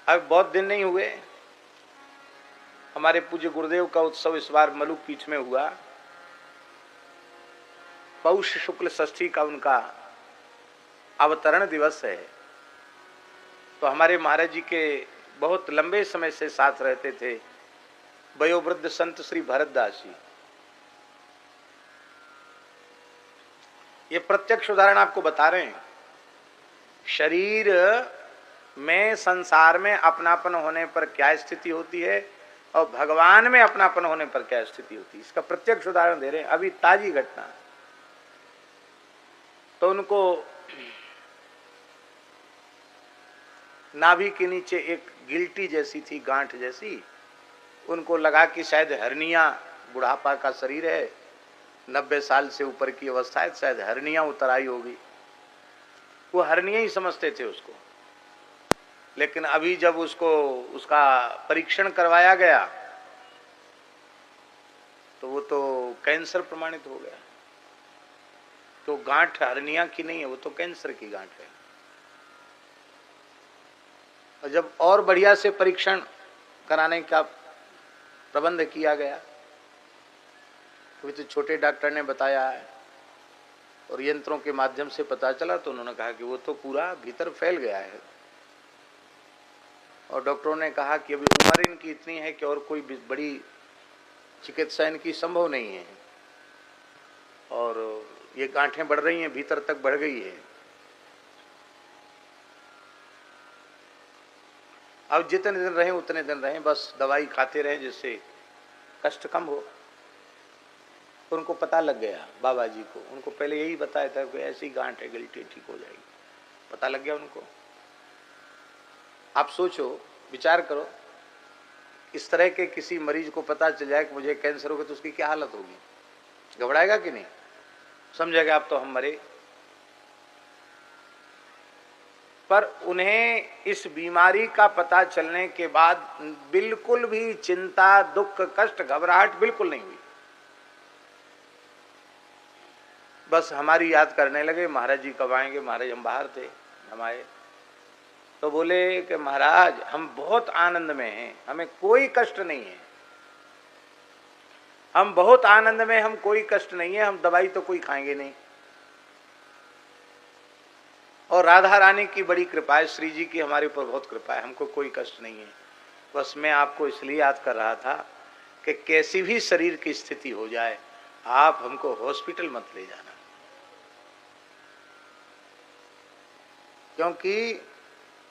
अब बहुत दिन नहीं हुए, हमारे पूज्य गुरुदेव का उत्सव इस बार मलुक पीठ में हुआ। पौष शुक्ल षष्ठी का उनका अवतरण दिवस है। तो हमारे महाराज जी के बहुत लंबे समय से साथ रहते थे वयोवृद्ध संत श्री भरतदास जी। ये प्रत्यक्ष उदाहरण आपको बता रहे हैं। शरीर में संसार में अपनापन होने पर क्या स्थिति होती है और भगवान में अपनापन होने पर क्या स्थिति होती है, इसका प्रत्यक्ष उदाहरण दे रहे हैं। अभी ताजी घटना। तो उनको नाभि के नीचे एक गिल्टी जैसी थी, गांठ जैसी। उनको लगा कि शायद हर्निया, बुढ़ापा का शरीर है, 90 साल से ऊपर की अवस्था है, शायद हर्निया उतर आई होगी। वो हर्निया ही समझते थे उसको। लेकिन अभी जब उसको उसका परीक्षण करवाया गया तो वो तो कैंसर प्रमाणित हो गया। तो गांठ हर्निया की नहीं है, वो तो कैंसर की गांठ है। और जब और बढ़िया से परीक्षण कराने का प्रबंध किया गया तो छोटे डॉक्टर ने बताया है और यंत्रों के माध्यम से पता चला, तो उन्होंने कहा कि वो तो पूरा भीतर फैल गया है। और डॉक्टरों ने कहा कि अभी उम्र इनकी इतनी है कि और कोई बड़ी चिकित्सा इनकी संभव नहीं है, और ये गांठें बढ़ रही हैं, भीतर तक बढ़ गई है। अब जितने दिन रहे उतने दिन रहे, बस दवाई खाते रहे जिससे कष्ट कम हो। उनको पता लग गया बाबा जी को, उनको पहले यही बताया था कि ऐसी गांठ है, गिल्टी ठीक हो जाएगी। पता लग गया उनको। आप सोचो, विचार करो, इस तरह के किसी मरीज को पता चल जाए कि मुझे कैंसर होगा तो उसकी क्या हालत होगी? घबराएगा कि नहीं? समझेगा अब तो हम मरे। पर उन्हें इस बीमारी का पता चलने के बाद बिल्कुल भी चिंता, दुख, कष्ट, घबराहट बिल्कुल नहीं हुई। बस हमारी याद करने लगे, महाराज जी कब आएंगे। महाराज हम बाहर थे, हम आए तो बोले कि महाराज हम बहुत आनंद में हैं, हमें कोई कष्ट नहीं है। हम बहुत आनंद में, हम कोई कष्ट नहीं है, हम दवाई तो कोई खाएंगे नहीं। और राधा रानी की बड़ी कृपा है, श्री जी की हमारे ऊपर बहुत कृपा है, हमको कोई कष्ट नहीं है। बस मैं आपको इसलिए याद कर रहा था कि कैसी भी शरीर की स्थिति हो जाए, आप हमको हॉस्पिटल मत ले जाना, क्योंकि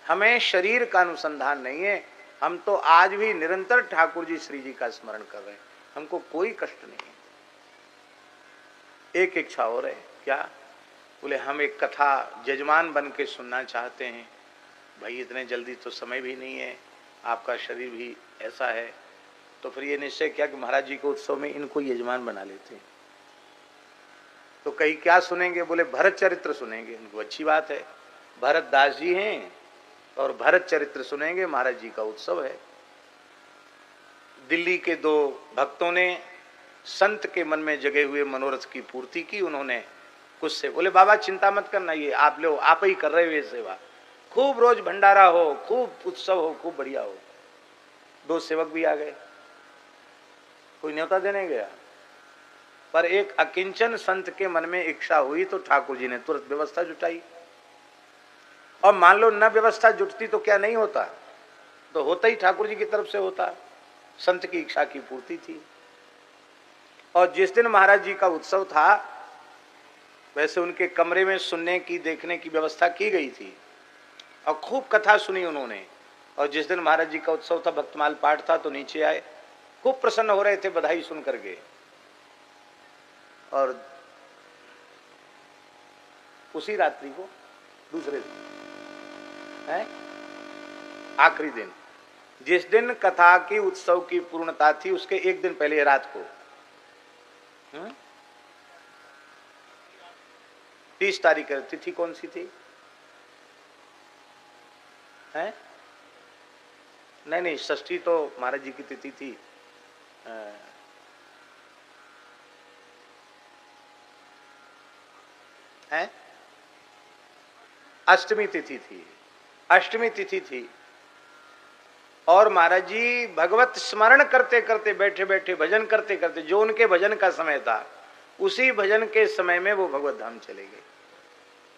हमें शरीर का अनुसंधान नहीं है। हम तो आज भी निरंतर ठाकुर जी, श्री जी का स्मरण कर रहे हैं, हमको कोई कष्ट नहीं है। एक इच्छा हो रहे, क्या? बोले हम एक कथा जजमान बन के सुनना चाहते हैं। भाई इतने जल्दी तो समय भी नहीं है, आपका शरीर भी ऐसा है। तो फिर ये निश्चय किया कि महाराज जी के उत्सव में इनको यजमान बना लेते हैं। तो कहीं क्या सुनेंगे? बोले भरत चरित्र सुनेंगे। इनको अच्छी बात है, भरत दास जी हैं और भरत चरित्र सुनेंगे, महाराज जी का उत्सव है। दिल्ली के दो भक्तों ने संत के मन में जगे हुए मनोरथ की पूर्ति की। उन्होंने कुछ से बोले बाबा चिंता मत करना, ये आप लोग आप ही कर रहे हो ये सेवा, खूब रोज भंडारा हो, खूब उत्सव हो, खूब बढ़िया हो। दो सेवक भी आ गए, कोई न्योता देने गया, पर एक अकिंचन संत के मन में इच्छा हुई तो ठाकुर जी ने तुरंत व्यवस्था जुटाई। और मान लो न व्यवस्था जुटती तो क्या नहीं होता? तो होता ही ठाकुर जी की तरफ से होता, संत की इच्छा की पूर्ति थी। और जिस दिन महाराज जी का उत्सव था, वैसे उनके कमरे में सुनने की, देखने की व्यवस्था की गई थी और खूब कथा सुनी उन्होंने। और जिस दिन महाराज जी का उत्सव था, भक्तमाल पाठ था, तो नीचे आए, खूब प्रसन्न हो रहे थे बधाई सुन करके। और उसी रात्रि को, दूसरे दिन है आखिरी दिन, जिस दिन कथा की उत्सव की पूर्णता थी, उसके एक दिन पहले रात को 30 तारीख तिथि कौन सी थी? है नहीं, षष्ठी तो महाराज जी की तिथि थी। है अष्टमी तिथि थी, अष्टमी तिथि थी। और महाराज जी भगवत स्मरण करते करते बैठे बैठे भजन करते करते, जो उनके भजन का समय था उसी भजन के समय में वो भगवत धाम चले गए।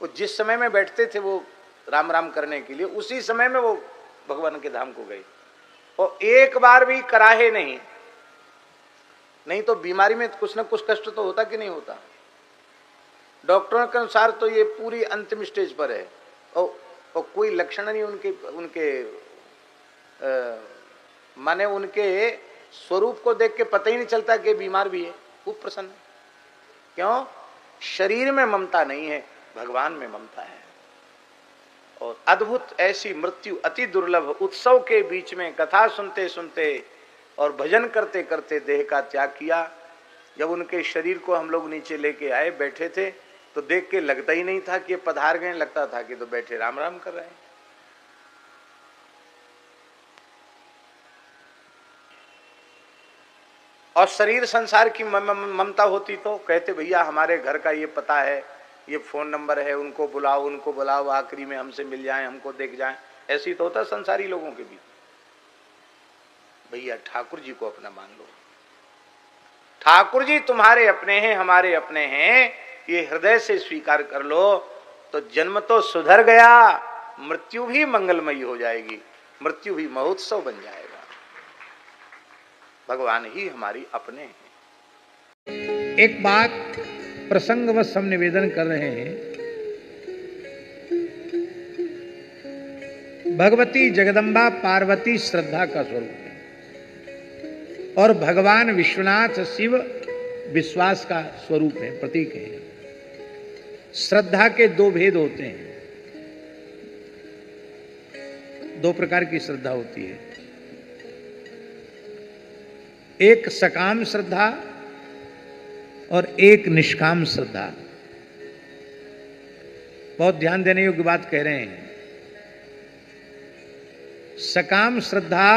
वो जिस समय में बैठते थे वो राम राम करने के लिए, उसी समय में वो भगवान के धाम को गए और एक बार भी कराहे नहीं। नहीं तो बीमारी में कुछ ना कुछ कष्ट तो होता कि नहीं होता। डॉक्टरों के अनुसार तो ये पूरी अंतिम स्टेज पर है और कोई लक्षण नहीं उनके माने उनके स्वरूप को देख के पता ही नहीं चलता कि बीमार भी है, खूब प्रसन्न। क्यों? शरीर में ममता नहीं है, भगवान में ममता है। और अद्भुत ऐसी मृत्यु अति दुर्लभ, उत्सव के बीच में कथा सुनते सुनते और भजन करते करते देह का त्याग किया। जब उनके शरीर को हम लोग नीचे लेके आए, बैठे थे तो देख के लगता ही नहीं था कि ये पधार गए, लगता था कि तो बैठे राम राम कर रहे हैं। और शरीर संसार की ममता होती तो कहते भैया हमारे घर का ये पता है, ये फोन नंबर है, उनको बुलाओ आखिरी में हमसे मिल जाएं, हमको देख जाएं। ऐसी तो होता संसारी लोगों के बीच। भैया ठाकुर जी को अपना मान लो। ठाकुर जी तुम्हारे अपने हैं, हमारे अपने हैं, ये हृदय से स्वीकार कर लो तो जन्म तो सुधर गया, मृत्यु भी मंगलमयी हो जाएगी, मृत्यु भी महोत्सव बन जाएगा। भगवान ही हमारी अपने हैं। एक बात प्रसंगवश हम निवेदन कर रहे हैं। भगवती जगदम्बा पार्वती श्रद्धा का स्वरूप है और भगवान विश्वनाथ शिव विश्वास का स्वरूप है, प्रतीक है। श्रद्धा के दो भेद होते हैं, दो प्रकार की श्रद्धा होती है। एक सकाम श्रद्धा और एक निष्काम श्रद्धा। बहुत ध्यान देने योग्य बात कह रहे हैं। सकाम श्रद्धा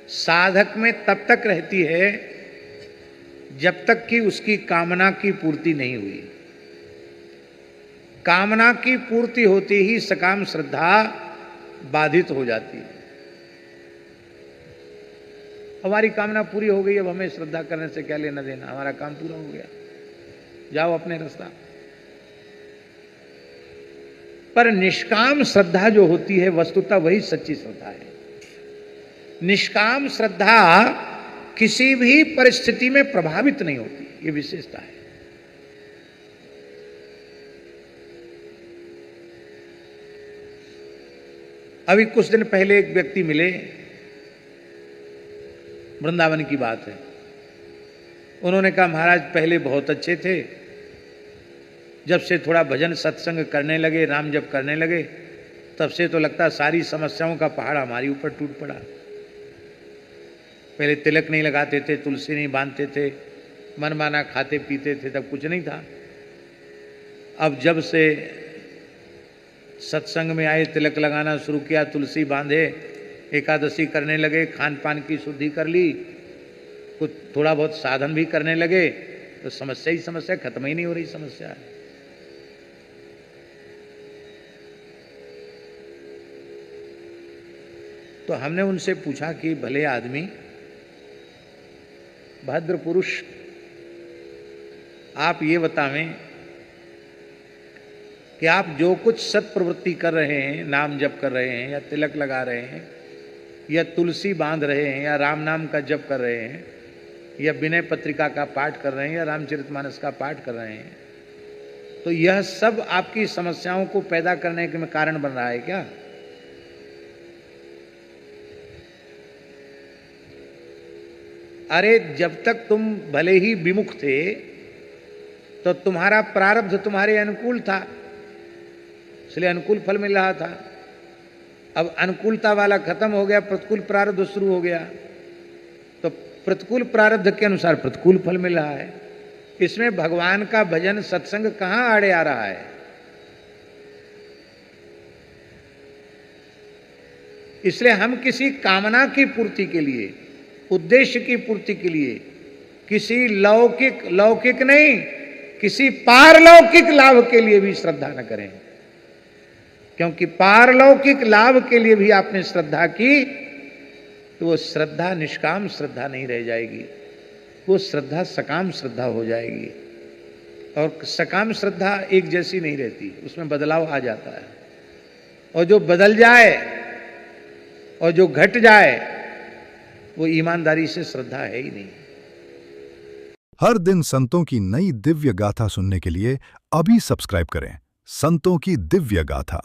साधक में तब तक रहती है जब तक कि उसकी कामना की पूर्ति नहीं हुई। कामना की पूर्ति होते ही सकाम श्रद्धा बाधित हो जाती है। हमारी कामना पूरी हो गई, अब हमें श्रद्धा करने से क्या लेना देना, हमारा काम पूरा हो गया, जाओ अपने रास्ता। पर निष्काम श्रद्धा जो होती है वस्तुतः वही सच्ची श्रद्धा है। निष्काम श्रद्धा किसी भी परिस्थिति में प्रभावित नहीं होती, ये विशेषता है। अभी कुछ दिन पहले एक व्यक्ति मिले, वृंदावन की बात है। उन्होंने कहा महाराज पहले बहुत अच्छे थे, जब से थोड़ा भजन सत्संग करने लगे, नाम जप करने लगे, तब से तो लगता सारी समस्याओं का पहाड़ हमारी ऊपर टूट पड़ा। पहले तिलक नहीं लगाते थे, तुलसी नहीं बांधते थे, मनमाना खाते पीते थे, तब कुछ नहीं था। अब जब से सत्संग में आए, तिलक लगाना शुरू किया, तुलसी बांधे, एकादशी करने लगे, खान पान की शुद्धि कर ली, कुछ थोड़ा बहुत साधन भी करने लगे, तो समस्या ही समस्या, खत्म ही नहीं हो रही समस्या है। तो हमने उनसे पूछा कि भले आदमी, भद्र पुरुष, आप ये बतावें कि आप जो कुछ सत्प्रवृत्ति कर रहे हैं, नाम जप कर रहे हैं या तिलक लगा रहे हैं या तुलसी बांध रहे हैं या राम नाम का जप कर रहे हैं या विनय पत्रिका का पाठ कर रहे हैं या रामचरितमानस का पाठ कर रहे हैं, तो यह सब आपकी समस्याओं को पैदा करने के कारण बन रहा है क्या? अरे जब तक तुम भले ही विमुख थे तो तुम्हारा प्रारब्ध तुम्हारे अनुकूल था, इसलिए अनुकूल फल मिल रहा था। अब अनुकूलता वाला खत्म हो गया, प्रतिकूल प्रारब्ध शुरू हो गया, तो प्रतिकूल प्रारब्ध के अनुसार प्रतिकूल फल मिल रहा है। इसमें भगवान का भजन सत्संग कहां आड़े आ रहा है? इसलिए हम किसी कामना की पूर्ति के लिए, उद्देश्य की पूर्ति के लिए, किसी लौकिक नहीं, किसी पारलौकिक लाभ के लिए भी श्रद्धा न करें। क्योंकि पारलौकिक लाभ के लिए भी आपने श्रद्धा की तो वो श्रद्धा निष्काम श्रद्धा नहीं रह जाएगी, वो श्रद्धा सकाम श्रद्धा हो जाएगी। और सकाम श्रद्धा एक जैसी नहीं रहती, उसमें बदलाव आ जाता है। और जो बदल जाए और जो घट जाए वो ईमानदारी से श्रद्धा है ही नहीं। हर दिन संतों की नई दिव्य गाथा सुनने के लिए अभी सब्सक्राइब करें संतों की दिव्य गाथा।